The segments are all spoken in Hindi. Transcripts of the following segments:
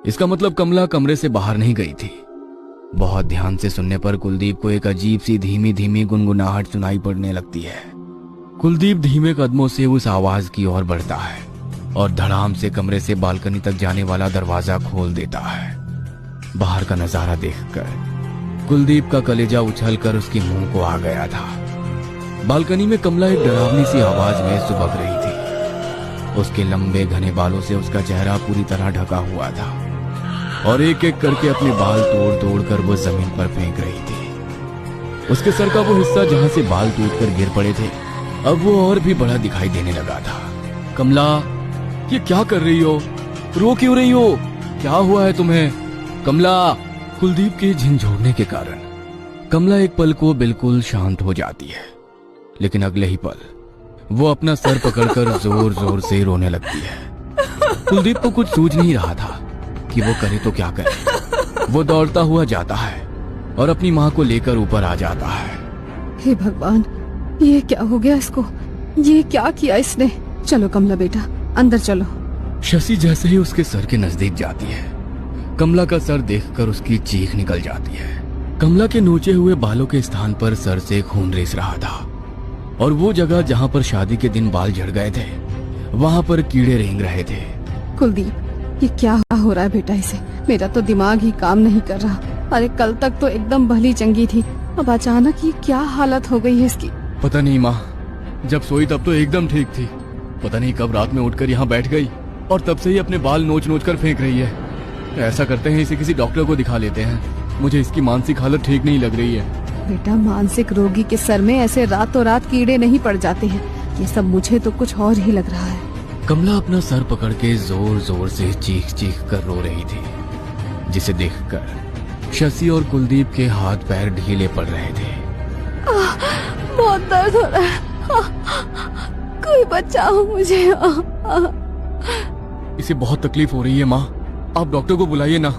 इसका मतलब कमला कमरे से बाहर नहीं गई थी। बहुत ध्यान से सुनने पर कुलदीप को एक अजीब सी धीमी धीमी गुनगुनाहट सुनाई पड़ने लगती है। कुलदीप धीमे कदमों से उस आवाज की ओर बढ़ता है और धड़ाम से कमरे से बालकनी तक जाने वाला दरवाजा खोल देता है। बाहर का नजारा देखकर कुलदीप का कलेजा उछलकर उसके मुंह को आ गया था। बालकनी में कमला एक डरावनी सी आवाज में सुबक रही थी। उसके लंबे घने बालों से उसका चेहरा पूरी तरह ढका हुआ था और एक एक करके अपने बाल तोड़ तोड़ कर वो जमीन पर फेंक रही थी। उसके सर का वो हिस्सा जहां से बाल टूटकर गिर पड़े थे अब वो और भी बड़ा दिखाई देने लगा था। कमला, ये क्या कर रही हो? रो क्यों रही हो? क्या हुआ है तुम्हें? कमला। कुलदीप के झिंझोड़ने के कारण कमला एक पल को बिल्कुल शांत हो जाती है, लेकिन अगले ही पल वो अपना सर पकड़कर जोर जोर से रोने लगती है। कुलदीप को कुछ सूझ नहीं रहा था कि वो करे तो क्या करे। वो दौड़ता हुआ जाता है और अपनी माँ को लेकर ऊपर आ जाता है। हे भगवान, ये क्या हो गया इसको? ये क्या किया इसने? चलो कमला बेटा, अंदर चलो। शशि जैसे ही उसके सर के नजदीक जाती है, कमला का सर देखकर उसकी चीख निकल जाती है। कमला के नोचे हुए बालों के स्थान पर सर से खून रिस रहा था और वो जगह जहाँ पर शादी के दिन बाल झड़ गए थे वहाँ पर कीड़े रेंग रहे थे। कुलदीप, ये क्या हो रहा है बेटा इसे? मेरा तो दिमाग ही काम नहीं कर रहा। अरे कल तक तो एकदम भली चंगी थी, अब अचानक ये क्या हालत हो गई है इसकी? पता नहीं माँ, जब सोई तब तो एकदम ठीक थी। पता नहीं कब रात में उठकर यहाँ बैठ गई और तब से ही अपने बाल नोच नोच कर फेंक रही है। ऐसा करते हैं, इसे किसी डॉक्टर को दिखा लेते हैं। मुझे इसकी मानसिक हालत ठीक नहीं लग रही है। बेटा, मानसिक रोगी के सर में ऐसे रातों रात कीड़े नहीं पड़ जाते हैं। ये सब मुझे तो कुछ और ही लग रहा है। कमला अपना सर पकड़ के जोर जोर से चीख चीख कर रो रही थी, जिसे देखकर शशि और कुलदीप के हाथ पैर ढीले पड़ रहे थे। बहुत दर्द हो रहा है, कोई बचाओ मुझे। इसे बहुत तकलीफ हो रही है माँ, आप डॉक्टर को बुलाइए ना,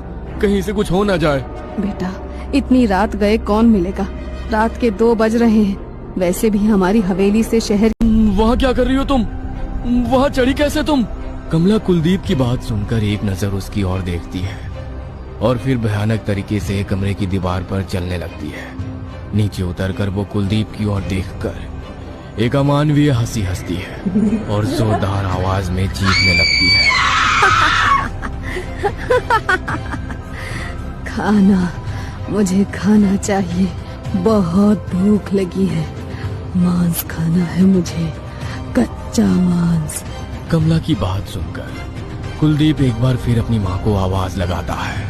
कहीं इसे कुछ हो ना जाए। बेटा, इतनी रात गए कौन मिलेगा? रात के 2 बज रहे हैं। वैसे भी हमारी हवेली से शहर। वहाँ क्या कर रही हो तुम? वहाँ चढ़ी कैसे तुम? कमला कुलदीप की बात सुनकर एक नजर उसकी ओर देखती है और फिर भयानक तरीके से कमरे की दीवार पर चलने लगती है। नीचे उतरकर वो कुलदीप की ओर देखकर एक अमानवीय हंसी हंसती है और जोरदार आवाज में चीखने लगती है। खाना, मुझे खाना चाहिए, बहुत भूख लगी है। मांस खाना है मुझे, कच्चा मांस। कमला की बात सुनकर कुलदीप एक बार फिर अपनी माँ को आवाज लगाता है।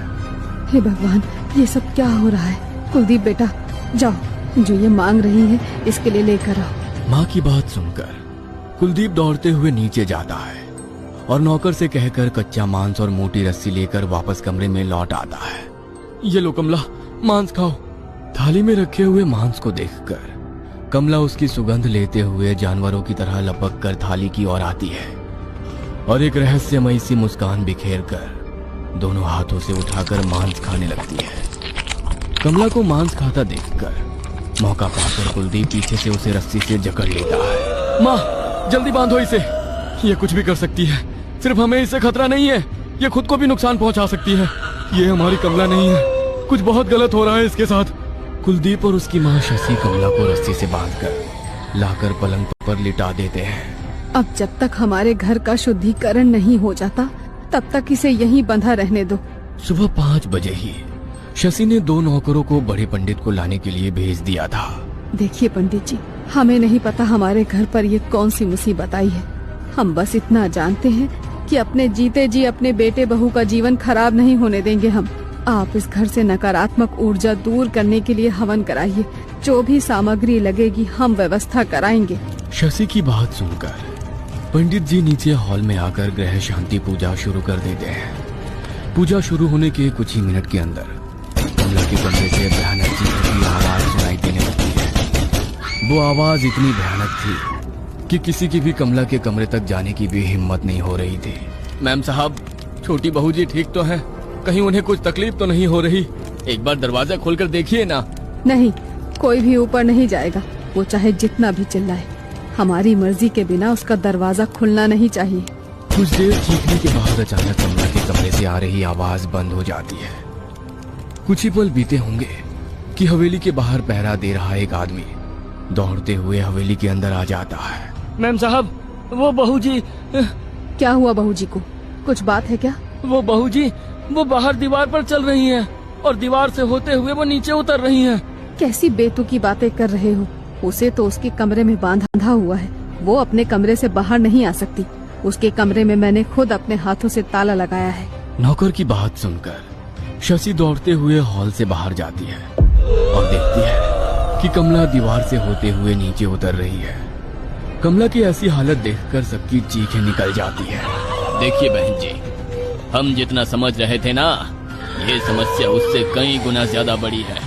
हे भगवान, ये सब क्या हो रहा है? कुलदीप बेटा, जाओ, जो ये मांग रही है इसके लिए लेकर आओ। माँ की बात सुनकर कुलदीप दौड़ते हुए नीचे जाता है और नौकर से कहकर कच्चा मांस और मोटी रस्सी लेकर वापस कमरे में लौट आता है। ये लो कमला, मांस खाओ। थाली में रखे हुए मांस को देखकर कमला उसकी सुगंध लेते हुए जानवरों की तरह लपक कर थाली की ओर आती है और एक रहस्यमयी सी मुस्कान बिखेर कर दोनों हाथों से उठाकर मांस खाने लगती है। कमला को मांस खाता देखकर मौका पाकर कुलदीप पीछे से उसे रस्सी से जकड़ लेता है। माँ, जल्दी बांधो इसे, ये कुछ भी कर सकती है। सिर्फ हमें इससे खतरा नहीं है, ये खुद को भी नुकसान पहुंचा सकती है। ये हमारी कमला नहीं है, कुछ बहुत गलत हो रहा है इसके साथ। कुलदीप और उसकी माँ शशि कमला को रस्सी से बांधकर लाकर पलंग पर लिटा देते हैं। अब जब तक हमारे घर का शुद्धिकरण नहीं हो जाता तब तक इसे यहीं बंधा रहने दो। सुबह 5 बजे ही शशि ने 2 नौकरों को बड़े पंडित को लाने के लिए भेज दिया था। देखिए पंडित जी, हमें नहीं पता हमारे घर पर ये कौन सी मुसीबत आई है। हम बस इतना जानते हैं कि अपने जीते जी अपने बेटे बहू का जीवन खराब नहीं होने देंगे हम। आप इस घर से नकारात्मक ऊर्जा दूर करने के लिए हवन कराइए। जो भी सामग्री लगेगी हम व्यवस्था कराएंगे। शशि की बात सुनकर पंडित जी नीचे हॉल में आकर ग्रह शांति पूजा शुरू कर देते हैं। पूजा शुरू होने के कुछ ही मिनट के अंदर कमला के कमरे से भयानक चीखने की आवाज सुनाई देने लगती है। वो आवाज इतनी भयानक थी कि किसी की भी कमला के कमरे तक जाने की भी हिम्मत नहीं हो रही थी। मैम साहब, छोटी बहू जी ठीक तो है? कहीं उन्हें कुछ तकलीफ तो नहीं हो रही? एक बार दरवाजा खोलकर देखिए ना। नहीं, कोई भी ऊपर नहीं जाएगा, वो चाहे जितना भी चिल्लाए। हमारी मर्जी के बिना उसका दरवाजा खुलना नहीं चाहिए। कुछ देर चीखने के बाद अचानक कमला के कमरे से आ रही आवाज बंद हो जाती है। कुछ ही पल बीते होंगे कि हवेली के बाहर पहरा दे रहा एक आदमी दौड़ते हुए हवेली के अंदर आ जाता है। मैम साहब, वो बहू जी। क्या हुआ बहू जी को? कुछ बात है क्या? वो बहू जी, वो बाहर दीवार पर चल रही हैं और दीवार से होते हुए वो नीचे उतर रही हैं। कैसी बेतुकी बातें कर रहे हो? उसे तो उसके कमरे में बांधा हुआ है, वो अपने कमरे से बाहर नहीं आ सकती। उसके कमरे में मैंने खुद अपने हाथों से ताला लगाया है। नौकर की बात सुनकर शशि दौड़ते हुए हॉल से बाहर जाती है और देखती है कि कमला दीवार से होते हुए नीचे उतर रही है। कमला की ऐसी हालत देखकर सबकी चीखें निकल जाती है। देखिए बहन जी, हम जितना समझ रहे थे ना, ये समस्या उससे कई गुना ज्यादा बड़ी है।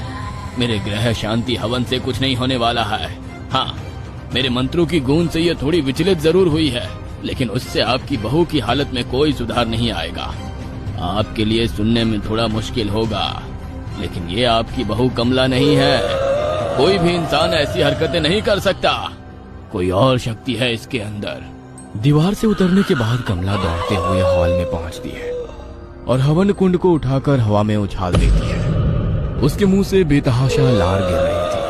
मेरे ग्रह शांति हवन से कुछ नहीं होने वाला है। हाँ, मेरे मंत्रों की गूंज से ये थोड़ी विचलित जरूर हुई है, लेकिन उससे आपकी बहू की हालत में कोई सुधार नहीं आएगा। आपके लिए सुनने में थोड़ा मुश्किल होगा, लेकिन ये आपकी बहू कमला नहीं है। कोई भी इंसान ऐसी हरकतें नहीं कर सकता। कोई और शक्ति है इसके अंदर। दीवार से उतरने के बाद कमला दौड़ते हुए हॉल में पहुंचती है और हवन कुंड को उठाकर हवा में उछाल देती है। उसके मुंह से बेतहाशा लार गिर रही थी।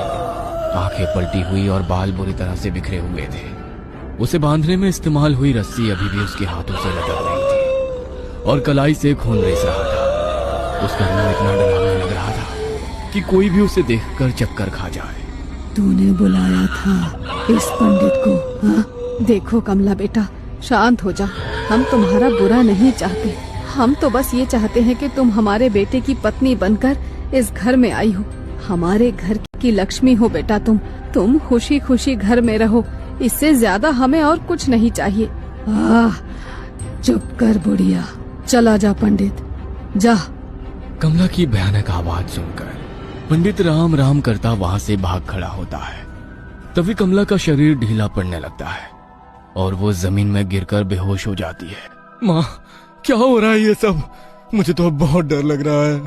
आंखें पलटी हुई और बाल बुरी तरह से बिखरे हुए थे। उसे बांधने में इस्तेमाल हुई रस्सी अभी भी उसके हाथों से लटक रही थी और कलाई से खून रिस रहा था। उसका मुंह इतना डरावना लग रहा था कि कोई भी उसे देखकर चक्कर खा जाए। तूने बुलाया था इस पंडित को? हाँ? देखो कमला बेटा, शांत हो जा। हम तुम्हारा बुरा नहीं चाहते। हम तो बस ये चाहते हैं कि तुम हमारे बेटे की पत्नी बनकर इस घर में आई हो। हमारे घर की लक्ष्मी हो बेटा तुम खुशी खुशी घर में रहो। इससे ज्यादा हमें और कुछ नहीं चाहिए। चुप कर बुढ़िया, चला जा पंडित, जा। कमला की भयानक आवाज सुनकर पंडित राम राम करता वहां से भाग खड़ा होता है। तभी कमला का शरीर ढीला पड़ने लगता है और वो जमीन में गिरकर बेहोश हो जाती है। माँ, क्या हो रहा है ये सब? मुझे तो अब बहुत डर लग रहा है।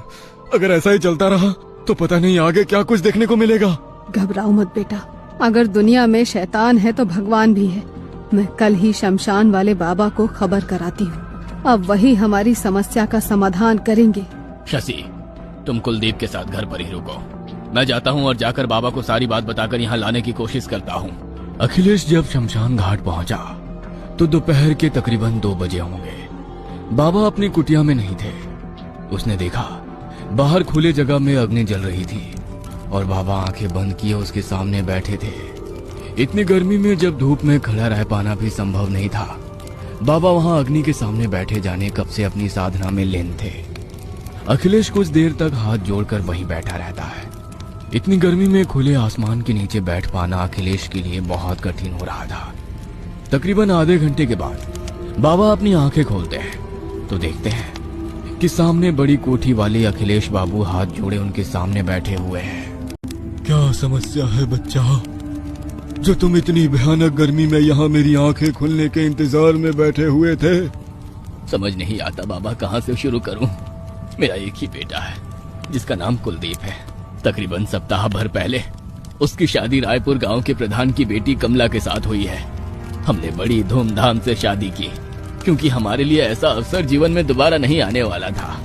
अगर ऐसा ही चलता रहा तो पता नहीं आगे क्या कुछ देखने को मिलेगा। घबराओ मत बेटा, अगर दुनिया में शैतान है तो भगवान भी है। मैं कल ही शमशान वाले बाबा को खबर कराती हूँ। अब वही हमारी समस्या का समाधान करेंगे। शशि, तुम कुलदीप के साथ घर पर ही रुको। मैं जाता हूँ और जाकर बाबा को सारी बात बताकर यहाँ लाने की कोशिश करता हूँ। अखिलेश जब शमशान घाट पहुंचा तो दोपहर के तकरीबन 2 बजे होंगे। बाबा अपनी कुटिया में नहीं थे। उसने देखा बाहर खुले जगह में अग्नि जल रही थी और बाबा आंखें बंद किए उसके सामने बैठे थे। इतनी गर्मी में जब धूप में खड़ा रह पाना भी संभव नहीं था, बाबा वहां अग्नि के सामने बैठे जाने कब से अपनी साधना में लीन थे। अखिलेश कुछ देर तक हाथ जोड़कर वहीं बैठा रहता है। इतनी गर्मी में खुले आसमान के नीचे बैठ पाना अखिलेश के लिए बहुत कठिन हो रहा था। तकरीबन आधे घंटे के बाद बाबा अपनी आंखें खोलते हैं तो देखते हैं कि सामने बड़ी कोठी वाले अखिलेश बाबू हाथ जोड़े उनके सामने बैठे हुए हैं। क्या समस्या है बच्चा, जो तुम इतनी भयानक गर्मी में यहाँ मेरी आंखें खुलने के इंतजार में बैठे हुए थे? समझ नहीं आता बाबा, कहाँ से शुरू करूँ। मेरा एक ही बेटा है जिसका नाम कुलदीप है। तकरीबन सप्ताह भर पहले उसकी शादी रायपुर गांव के प्रधान की बेटी कमला के साथ हुई है। हमने बड़ी धूमधाम से शादी की क्योंकि हमारे लिए ऐसा अवसर जीवन में दोबारा नहीं आने वाला था।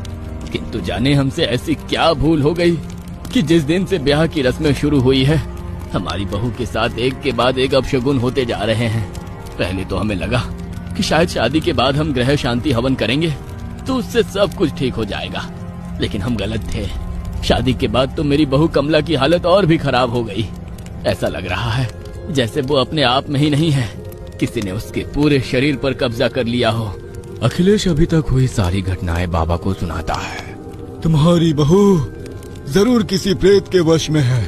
किंतु जाने हमसे ऐसी क्या भूल हो गई कि जिस दिन से ब्याह की रस्में शुरू हुई है, हमारी बहू के साथ एक के बाद एक अपशगुन होते जा रहे हैं। पहले तो हमें लगा कि शायद शादी के बाद हम ग्रह शांति हवन करेंगे तो उससे सब कुछ ठीक हो जाएगा, लेकिन हम गलत थे। शादी के बाद तो मेरी बहू कमला की हालत और भी खराब हो गई। ऐसा लग रहा है जैसे वो अपने आप में ही नहीं है, किसी ने उसके पूरे शरीर पर कब्जा कर लिया हो। अखिलेश अभी तक हुई सारी घटनाएं बाबा को सुनाता है। तुम्हारी बहू जरूर किसी प्रेत के वश में है,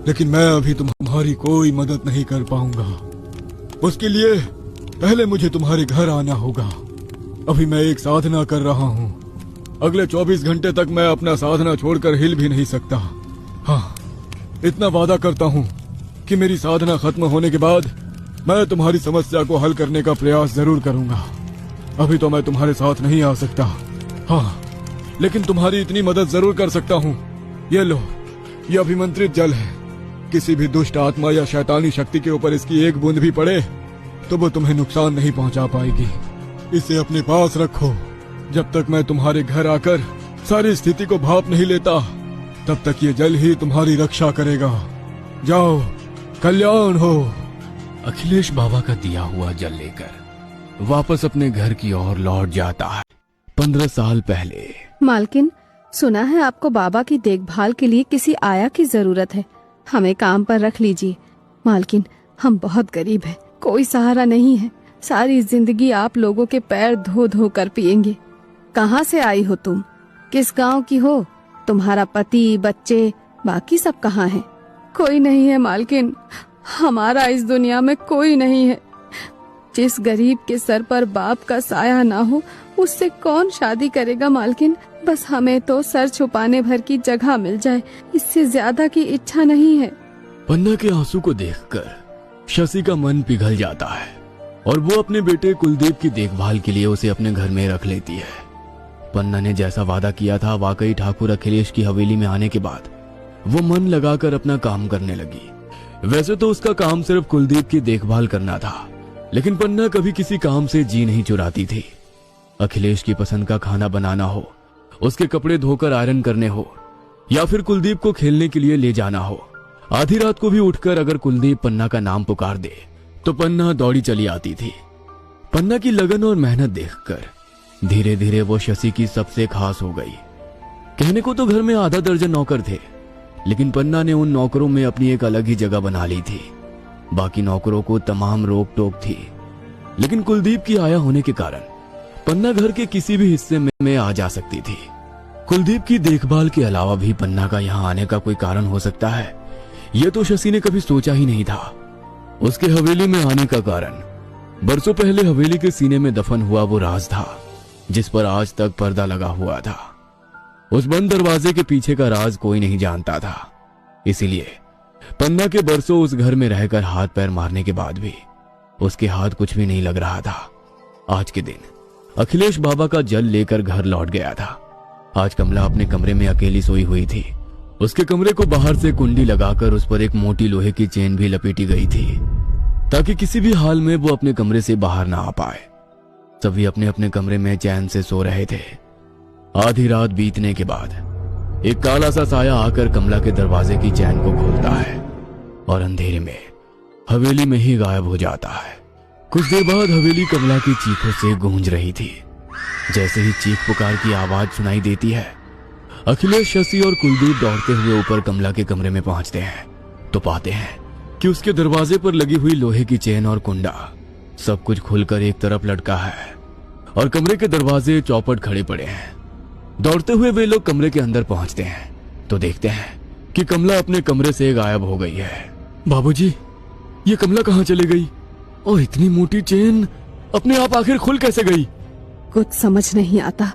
लेकिन मैं अभी तुम्हारी कोई मदद नहीं कर पाऊंगा। उसके लिए पहले मुझे तुम्हारे घर आना होगा। अभी मैं एक साधना कर रहा हूँ। अगले 24 घंटे तक मैं अपना साधना छोड़कर हिल भी नहीं सकता। हाँ, इतना वादा करता हूँ कि मेरी साधना खत्म होने के बाद मैं तुम्हारी समस्या को हल करने का प्रयास जरूर करूंगा। अभी तो मैं तुम्हारे साथ नहीं आ सकता। हाँ, लेकिन तुम्हारी इतनी मदद जरूर कर सकता हूँ। ये लो, ये अभिमंत्रित जल है। किसी भी दुष्ट आत्मा या शैतानी शक्ति के ऊपर इसकी एक बूंद भी पड़े तो वो तुम्हें नुकसान नहीं पहुंचा पाएगी। इसे अपने पास रखो। जब तक मैं तुम्हारे घर आकर सारी स्थिति को भाप नहीं लेता, तब तक ये जल ही तुम्हारी रक्षा करेगा। जाओ, कल्याण हो। अखिलेश बाबा का दिया हुआ जल लेकर वापस अपने घर की ओर लौट जाता है। 15 साल पहले। मालकिन, सुना है आपको बाबा की देखभाल के लिए किसी आया की जरूरत है, हमें काम पर रख लीजिए। मालकिन, हम बहुत गरीब हैं, कोई सहारा नहीं है, सारी जिंदगी आप लोगों के पैर धो धो कर पिएंगे। कहाँ से आई हो तुम? किस गांव की हो? तुम्हारा पति, बच्चे, बाकी सब कहाँ हैं? कोई नहीं है मालकिन, हमारा इस दुनिया में कोई नहीं है। जिस गरीब के सर पर बाप का साया ना हो, उससे कौन शादी करेगा मालकिन? बस हमें तो सर छुपाने भर की जगह मिल जाए, इससे ज्यादा की इच्छा नहीं है। पन्ना के आंसू को देखकर शशि का मन पिघल जाता है और वो अपने बेटे कुलदीप की देखभाल के लिए उसे अपने घर में रख लेती है। पन्ना ने जैसा वादा किया था, वाकई ठाकुर अखिलेश की हवेली में आने के बाद वो मन लगाकर अपना काम करने लगी। वैसे तो उसका काम सिर्फ कुलदीप की देखभाल करना था, लेकिन पन्ना कभी किसी काम से जी नहीं चुराती थी। अखिलेश की पसंद का खाना बनाना हो, उसके कपड़े धोकर आयरन करने हो, या फिर कुलदीप को खेलने के लिए ले जाना हो, आधी रात को भी उठकर अगर कुलदीप पन्ना का नाम पुकार दे तो पन्ना दौड़ी चली आती थी। पन्ना की लगन और मेहनत देखकर धीरे धीरे वो शशि की सबसे खास हो गई। कहने को तो घर में आधा दर्जन नौकर थे, लेकिन पन्ना ने उन नौकरों में अपनी एक अलग ही जगह बना ली थी। बाकी नौकरों को तमाम रोक टोक थी, लेकिन कुलदीप की आया होने के कारण पन्ना घर के किसी भी हिस्से में आ जा सकती थी। कुलदीप की देखभाल के अलावा भी पन्ना का यहाँ आने का कोई कारण हो सकता है, यह तो शशि ने कभी सोचा ही नहीं था। उसके हवेली में आने का कारण बरसों पहले हवेली के सीने में दफन हुआ वो राज था, जिस पर आज तक पर्दा लगा हुआ था। उस बंद दरवाजे के पीछे का राज कोई नहीं जानता था, इसीलिए पन्ना के बरसों उस घर में रहकर हाथ पैर मारने के बाद भी उसके हाथ कुछ भी नहीं लग रहा था। आज के दिन अखिलेश बाबा का जल लेकर घर लौट गया था। आज कमला अपने कमरे में अकेली सोई हुई थी। उसके कमरे को बाहर से कुंडी लगाकर उस पर एक मोटी लोहे की चेन भी लपेटी गई थी, ताकि किसी भी हाल में वो अपने कमरे से बाहर ना आ पाए। सभी अपने अपने कमरे में चैन से सो रहे थे। आधी रात बीतने के बाद एक काला सा साया आकर कमला के दरवाजे की चैन को खोलता है और अंधेरे में हवेली में ही गायब हो जाता है। कुछ देर बाद हवेली कमला की चीखों से गूंज रही थी। जैसे ही चीख पुकार की आवाज सुनाई देती है, अखिलेश, शशि और कुलदीप दौड़ते हुए ऊपर कमला के कमरे में पहुंचते हैं तो पाते हैं कि उसके दरवाजे पर लगी हुई लोहे की चेन और कुंडा सब कुछ खुलकर एक तरफ लटका है और कमरे के दरवाजे चौपट खड़े पड़े हैं। दौड़ते हुए वे लोग कमरे के अंदर पहुंचते हैं तो देखते हैं कि कमला अपने कमरे से गायब हो गई है। बाबूजी, ये कमला कहाँ चली गई? और इतनी मोटी चेन अपने आप आखिर खुल कैसे गई? कुछ समझ नहीं आता,